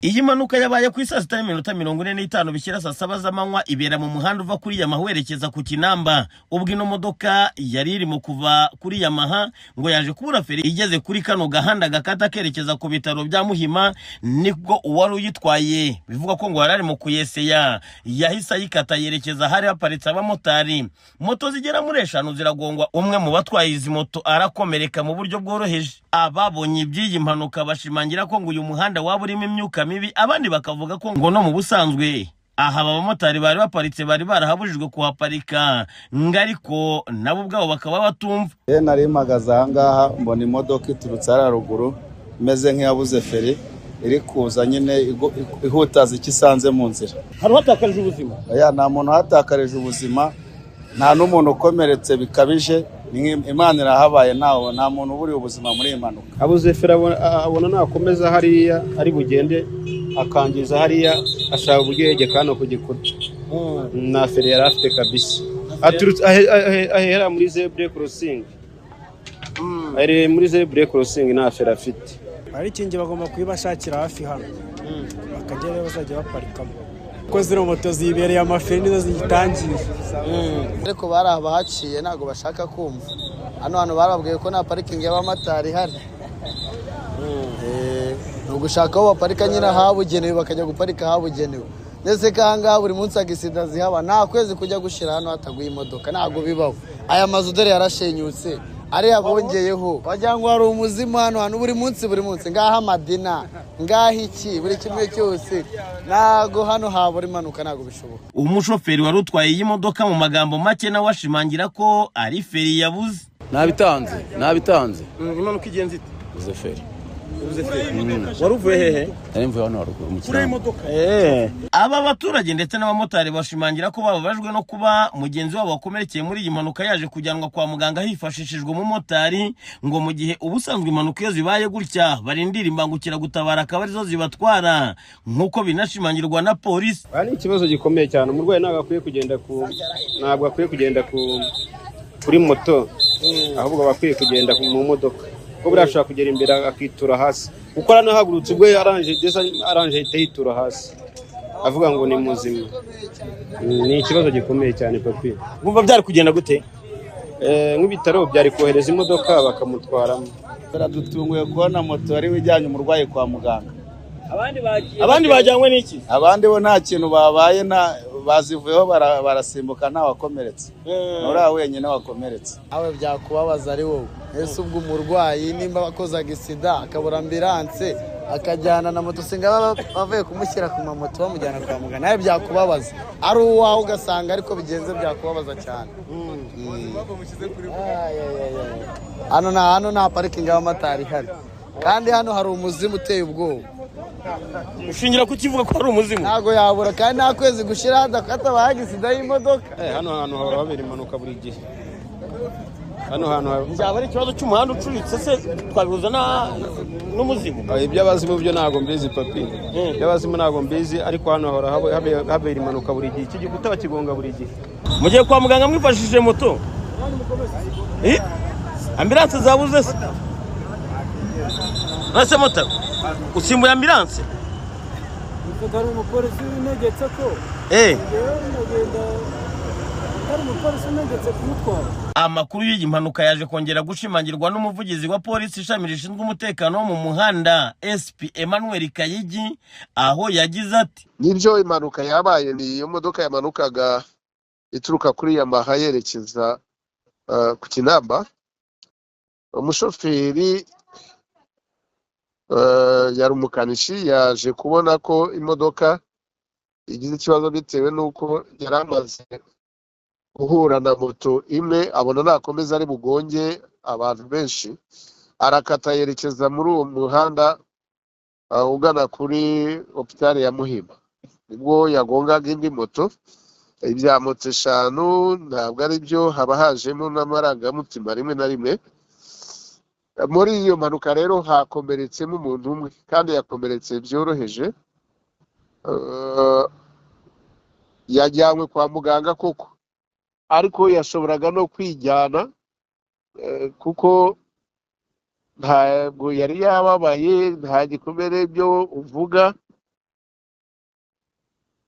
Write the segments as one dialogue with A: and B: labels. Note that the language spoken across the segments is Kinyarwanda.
A: Iyi mpanuka yabaye ku saa 6:45 bishyira saa 7 z'amanywa ibera mu muhanda uva kuri Yamaha werekeza ku Kinamba. Ubwo ino modoka yari irimo kuva kuri Yamaha ngo yaje kubura feri igeze kuri kano gahanda gakata kerekeza ku bitaro bya Muhima, nibwo uwari uyitwaye bivuga ko ngo yarari mu kuyeseya yahise ayikata yerekeza hari haparitse abamotari. Moto zigera muri 5 ziragongwa, umwe mu batwaye izi moto arakomereka mu buryo bworoheje. Ababonye iby'iyi mpanuka bashimangira ko ngo uyu muhanda waba urimo imyuka mibi, abandi bakavuga ko ngo no mu busanzwe aha abamotari bari baparitse bari barahabujijwe kuhaparika, ngariko nabo ubwabo bakaba batumva.
B: Nari mpagaze aha ngaha mbona imodoka iturutse haruguru imeze nk'iyabuze feri iri kuza nyine ihutaza ikisanze mu nzira.
A: Hari hatakarije ubuzima?
B: Oya, nta muntu hatakarije ubuzima, nta n'umuntu ukomeretse bikabije. Imana irahabaye, nta muntu uburi ubuzima muri impanuka.
C: Abuze feri abona nakomeza hariya ari bugende akangiza hariya, ashaka uburyo yegeka hano ku gikuta. Na feri yari afite kabisa, ahera muri zebra crossing. Ari muri zebra crossing nta feri afite.
D: Ari kingi bagomba kwibashakira hafi hano bakagera bazajya baparikamo, ko zino moto zibereye amaferi nizo zigitangiye.
E: Ariko barabahaciye ntago bashaka kumva. Hano barabwiye ko nta parking y'abamatari hari. No gushaka aho baparika nyina habugenewe bakajya guparika habugenewe. Ndetse kanga buri munsi agisida zihaba, nta kwezi kujya gushira hano hataguye imodoka, ntago bibaho. Aya mazu dore yarashenyutse, ari abongeyeho wajyangwa hari umuzima hano buri munsi ngaha Madina ngaha iki buri kimwe cyose, nago hano habura impanuka ntago bishoboka.
A: Umushoferi wari utwaye iyi modoka mu magambo make na washimangira ko ari feri yabuze.
F: Nabitanze
A: Impanuka igenze ite?
F: uze feri.
A: Waruvuye hehe?
F: Nari mvuye hano haruguru mu Kinamba.
A: Aba baturage ndetse n'abamotari bashimangira ko bababajwe no kuba mugenzi wabo wakomerekeye muri iyi mpanuka yaje kujyanwa kwa muganga hifashishijwe umumotari, ngo mu gihe ubusanzwe impanuka iyo zibaye gutya barindira imbangukira gutabara akaba arizo zibatwara, nk'uko binashimangirwa na polisi.
C: Ari ikibazo gikomeye cyane, umurwayi ntabwo akwiye kugenda kuri moto, ahubwo bakwiye kugenda mu modoka. Ko burashaka kugera imbere akitura hasi, uko aranahagurutse ubwe aranje yitura hasi avuga ngo ni muzima. Ni ikibazo gikomeye cyane papi.
A: Ngumva byari kugenda gute?
C: Nk'ibitaro byari kohereza imodoka bakamutwaramo.
B: Baradutunguye kubona moto ari wijyanye umurwayi kwa muganga.
A: Abandi bajyanywe n'iki?
B: Abandi bo nta kintu babaye, bazivuyeho barasimbuka nta wakomeretse. Nora wenyine wakomeretse.
E: Awe byakubabaza ari wowe. Ese ubwo umurwayi nimba bakozaga isida akabura ambulance akajyana na moto singa bavuye kumushyira ku mamoto bamujyana kwa muganga, nawe byakubabaza. Ari uwawe ugasanga ariko bigenze byakubabaza cyane. Hano nta parking y'abamatari hari, kandi hano hari umuzimu uteye ubwoba.
A: Ushingira kukivuga ko ari umuzimu?
E: Ntago yabura, kandi nta kwezi gushira hatabaye isida y'imodoka.
C: Hano hora habera impanuka buri gihe. Hano
A: byaba ari ikibazo cy'umuhanda ucuritse se twabihuza n'umuzimu?
C: Iby'abazimu byo ntago mbizi papi, iby'abazimu ntago mbizi, ariko hano hora habera impanuka buri gihe. Iki gikuta bakigonga buri gihe.
A: Mugiye kwa muganga mwifashishije moto? Ambulance zabuze se? Nase moto usimbuye ambulance?
D: Ari umupolisi unegetse ko
A: Amakuru y'iyi mpanuka yaje kongera gushimangirwa n'umuvugizi wa polisi ishami rishinzwe umutekano wo mu muhanda SP Emmanuel Kayigi, aho yagize ati:
G: nibyo impanuka yabaye ni iyo modoka yamanukaga ituruka kuri Yamaha yerekeza ku Kinamba. Umushoferi yari umukanishi, yaje kubona ko imodoka igize ikibazo bitewe n'uko yari amaze guhura na moto imwe, abona nakomeza ari bugonge abantu benshi, arakata yerekeza muri uwo muhanda ugana kuri hopitali ya Muhima. Nibwo yagongaga indi moto. Ibya moto 5 ntabwo ari byo, haba hajemo n'amarangamutima rimwe na rimwe. Muri iyo mpanuka rero hakomeretsemo umuntu umwe, kandi yakomeretse byoroheje. Yajyanywe kwa muganga koko, ariko yashoboraga no kwijyana kuko ntabwo yari yababaye, nta gikomere byo uvuga.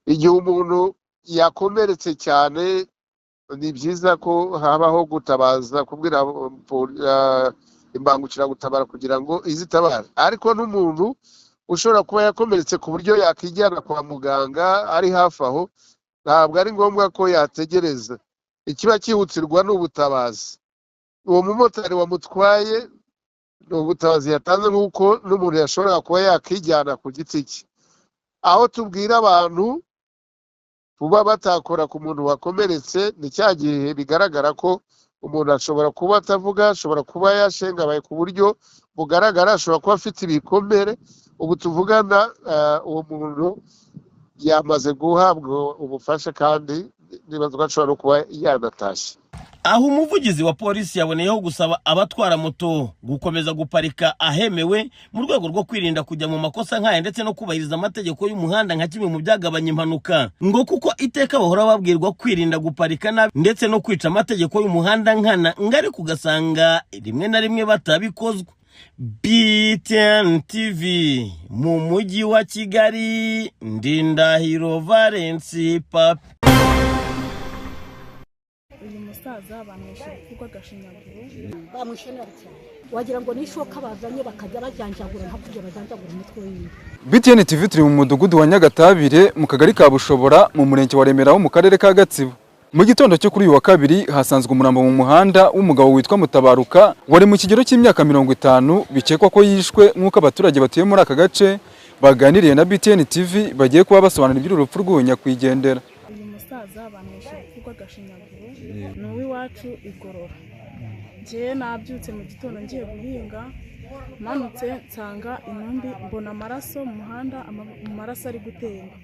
G: igihe umuntu yakomeretse cyane ni byiza ko habaho gutabaza kubwira imbangukiragutabara kugira ngo izitabare, ariko n'umuntu ushobora kuba yakomeretse ku buryo yakijyana kwa muganga ari hafi aho, ntabwo ari ngombwa ko yategereza. Ikiba cyihutirwa n'ubutabazi. Uwo mumotari wamutwaye ni ubutabazi yatanze, nk'uko n'umuntu yashobora kuba yakijyana ku giti cye. Aho tubwira abantu kuba batakora ku muntu wakomeretse ni cya gihe bigaragara ko umuntu ashobora kuba atavuga, ashobora kuba yashengabaye ku buryo bugaragara, ashobora kuba afite ibikomere. Ubu tuvugana uwo muntu yamaze guhabwa ubufasha kandi nibaza ko ashobora no kuba yanatashye.
A: Aho umuvugizi wa polisi yaboneyeho gusaba abatwara moto gukomeza guparika ahemewe mu rwego rwo kwirinda kujya mu makosa nk'aya ndetse no kubahiriza amategeko y'umuhanda nka kimwe mu byagabanya impanuka, ngo kuko iteka bahora babwirwa kwirinda guparika nabi ndetse no kwica amategeko y'umuhanda nkana, ngari kugasanga rimwe na rimwe batabikozwe. BTN TV mu mujyi wa Kigali, Ndindahiro Valence Papi.
H: Uyu musaza bamwishyura urupfu rw'agashinyaguro, bamwishyura cyane wagira ngo nishoka bazanye bakajya bajyanjagura nka kujya bajyanjagura umutwe w'inda.
I: BTN TV turi mu mudugudu wa Nyagatabire mu kagari ka Bushobora mu murenge wa Remera wo mu karere ka Gatsibo. Mu gitondo cyo kuri uyu wa kabiri hasanzwe umurambo mu muhanda w'umugabo witwa Mutabaruka wari mu kigero cy'imyaka 50 bikekwa ko yishwe, nk'uko abaturage batuye muri aka gace baganiriye na BTN TV bagiye kuba basobanura iby'urupfu rw'uwo nyakwigendera.
H: Uyu musaza bamwishyura urupfu rw'agashinyaguro ni uw'iwacu Igorora. Njye nabyutse mu gitondo ngiye guhinga, manutse nsanga intumbi, mbona amaraso mu muhanda, amaraso ari gutemba.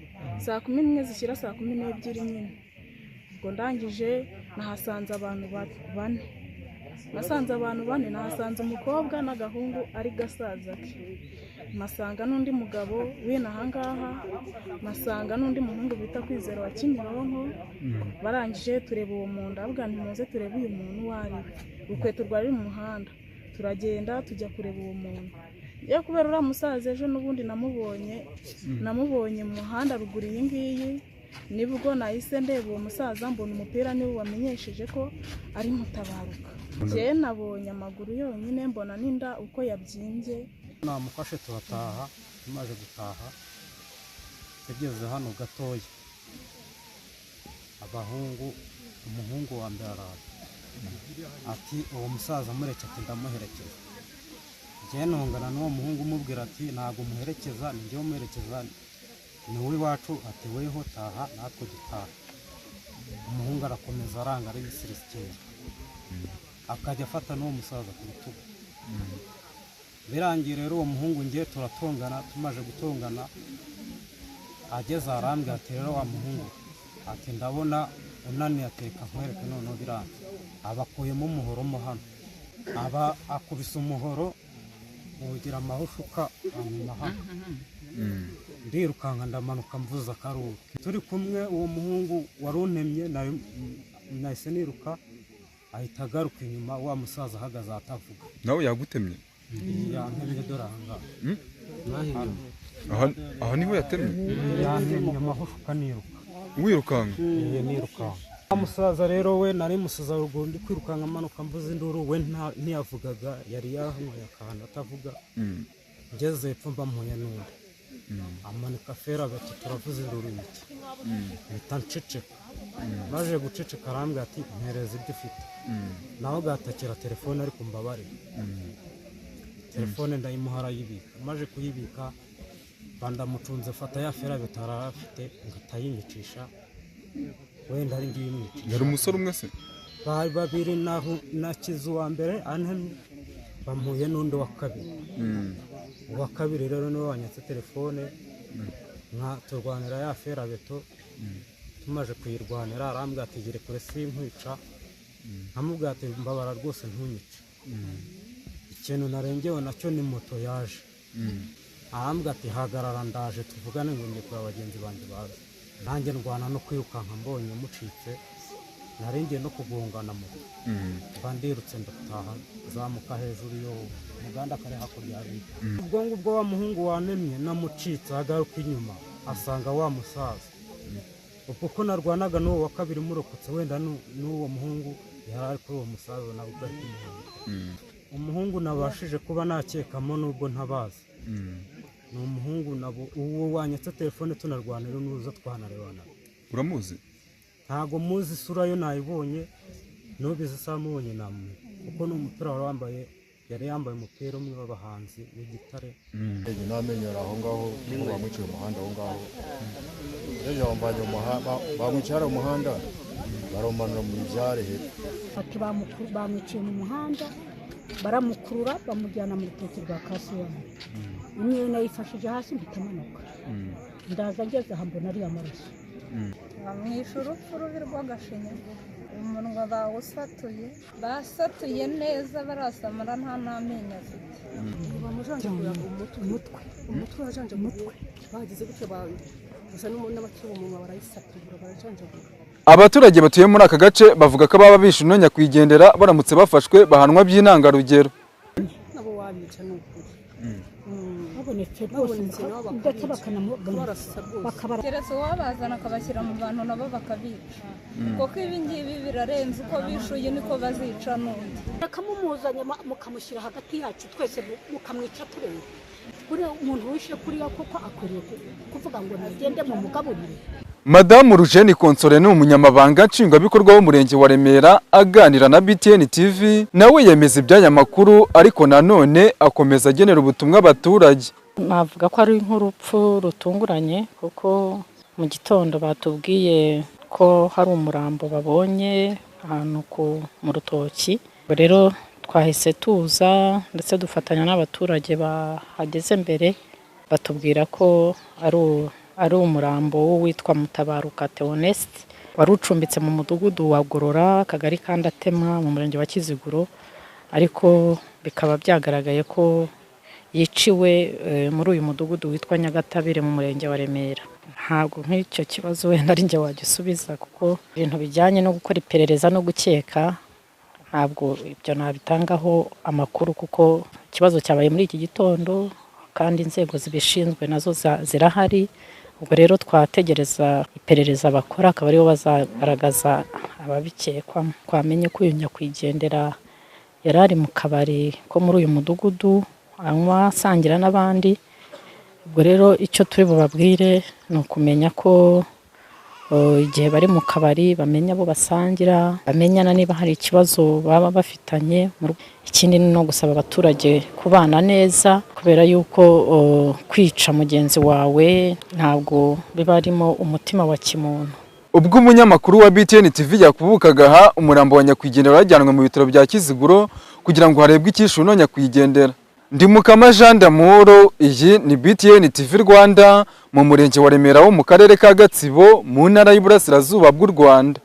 H: Saa 11 zishyira saa 12 nyine. Ubwo ndangije nahasanze abantu bane. Nasanze abantu bane, nahasanze umukobwa n'agahungu ari gasaza ke. Masanga n'undi mugabo w'inahangaha, masanga n'undi muhungu bita Kwizera wa Kimironko. Barangije tureba uwo muntu, avuga nti muze turebe uyu muntu wari ukweto rwari mu muhanda. Turagenda tujya kureba uwo muntu. Yo kubera ura musaza ejo n'ubundi namubonye mu muhanda ruguru iyi ngiyi, nibwo nahise ndeba uwo musaza mbona umupira niwe wamenyesheje ko ari Mutabaruka. Je nabonye amaguru yonyine, mbona n'inda uko yabyimbye.
J: Namufashe turataha, tumaze gutaha tugeze hano gatoya, umuhungu wa mbere araza ati uwo musaza mureke ati ndamuherekeza. Je ntongana n'uwo muhungu umubwira ati ntago muherekeza, ni njye umuherekeza, ni we wacu, ati weho taha natwe dutaha. Umuhungu arakomeza aranga ari bisirikira, akajya afata n'uwo musaza ku rutugu. Birangiye rero uwo muhungu ngiye turatongana, tumaje gutongana ageze arambwira ati rero wa muhungu ati ndabona unaniye, ateka nkwereke noneho biranze. Abakuyemo umuhoro mo hano, aba akubise umuhoro ugira amahushuka hanyuma hano. Ndirukanka ndamanuka mvuza akaruru. Turi kumwe uwo muhungu warunemye, nahise niruka ahita agaruka inyuma, wa musaza ahagaze atavuga.
I: Nawe yagutemye?
J: Yantemye doranga.
I: Aha niho yatemye?
J: Yantemye amahushuka niruka.
I: Wirukanka?
J: Nirukanka. Musaza rero we nari musaza ruguru, ndi kwirukanka amanuka mvuza induru, we ntiyavugaga, yari yahanyoye akantu atavuga. Ngeze epfo mbamuye n'undi amanika fera bati turavuza induru iki. Mpita nceceka. Baje guceceka arambwira ati mpereza ibyo ufite. Naho gatakira telefone ariko mbabare. Telefone ndayimuha arayibika. Maje kuyibika bandamucunze, fata ya fera betarafite ngatayimicisha, wenda ari ngiye imwicisha.
I: Yari umusore umwe se?
J: Bari babiri na Kizu wa mbere antemye, bamuye n'undi wa kabiri. Uwa kabiri rero niwe wanyatse telefone, nka turwanira ya fera beto. Tumaje kuyirwanira arambwira ati gire kure sinkwica. Nkamubwira ati mbabara rwose ntunyice. Ikintu narengewe nacyo ni moto yaje. Arambwira ati hagarara ndaje tuvugane ngo ngiye kwa bagenzi banjye baza. Nanjye ndwana no kwirukanka mbonye mucitse, narengeye no kugongana moto. Bandirutse ndataha zamuka hejuru yo muganda kare hakurya ari. Ubwo ngubwo wa muhungu wanemye namucitse agaruka inyuma asanga wa musaza. ubwo ko narwanaga n'uwo wa kabiri murokotse wenda n'uwo muhungu yari ari kuri uwo musaza nawe bari kumuhunga umuhungu nabashije kuba nakekamo nubwo ntabazi ni umuhungu nabo uwo wanyatse telefone tunarwanira n'uza twanarebana
I: uramuzi
J: ntago muzi isura yo nayibonye nubize samubonye namwe kuko n'umupira wambaye yari yambaye umupira umwe w'abahanzi w'igitare
K: namenyera aho ngaho niho bamwiciye umuhanda aho ngaho ejo bambanye bamwicara umuhanda baromanura mu byare
L: ati bamwiciye mu muhanda baramukurura bamujyana mu rutoki rwa Kasiyoni imwe nayifashije hasi mpitamanuka ndaza ngeze aha mbona ari amaraso
M: bamwishe urupfu rubi rw'agashinya umunwa bawusatuye basatuye neza barasamara nta n'amenyo afite
L: bamujanjagura umutwe wajanje umutwe bagize gutyo gusa n'abakiri umunwa barayisatura barajanjagura
I: abaturage batuye muri aka gace bavuga ko baba bishe no nyakwigendera baramutse bafashwe bahanwa by'intangarugero
L: nabo wabica n'ukuri babonetse rwose ndetse bakanamugana
M: keretse uwabazana akabashyira mu bantu nabo bakabica kuko ibi ngibi birarenze uko bishuye niko bazica n'undi
L: akamumuzanya mukamushyira hagati yacu twese mukamwica tureba buriya umuntu wishe kuriya kuko akwiriye kuvuga ngo nagende mu mugaburire
I: Madamu Rujeni Konsole ni umunyamabanga nshingwabikorwa w'umurenge wa Remera aganira na BTN TV nawe yemeza iby'aya makuru ariko nanone akomeza agenera ubutumwa abaturage.
N: Navuga ko ari nk'urupfu rutunguranye kuko mu gitondo batubwiye ko hari umurambo babonye ahantu mu rutoki. Rero twahise tuza ndetse dufatanya n'abaturage bahageze mbere batubwira ko ari umurambo witwa Mutabaruka Theoneste wari ucumbitse mu mudugudu wa Gorora akagari kandi Atema mu murenge wa Kiziguro ariko bikaba byagaragaye ko yiciwe muri uyu mudugudu witwa Nyagatabire mu murenge wa Remera. Ntabwo nk'icyo kibazo wenda ari njye wagisubiza kuko ibintu bijyanye no gukora iperereza no gukeka ntabwo ibyo nabitangaho amakuru kuko ikibazo cyabaye muri iki gitondo kandi inzego zibishinzwe nazo zirahari. Ubwo rero twategereza iperereza bakora akaba aribo bazagaragaza ababikekwa. Twamenye ko uyu nyakwigendera yari ari mu kabari ko muri uyu mudugudu anywa asangira n'abandi. Ubwo rero icyo turi bubabwire ni ukumenya ko igihe bari mu kabari bamenya abo basangira, bamenyana niba hari ikibazo baba bafitanye. Ikindi ni no gusaba abaturage kubana neza kubera yuko kwica mugenzi wawe ntabwo biba arimo umutima wa kimuntu.
I: Ubwo umunyamakuru wa BTN TV yakubukaga aha umurambo wa nyakwigendera wajyanwe mu bitaro bya Kiziguro kugira ngo harebwe icyishu no nyakwigendera. Ndi Mukama Jean d'Amour, iyi ni BTN TV Rwanda mu murenge wa Remera wo mu karere ka Gatsibo mu ntara y'Iburasirazuba bw'u Rwanda.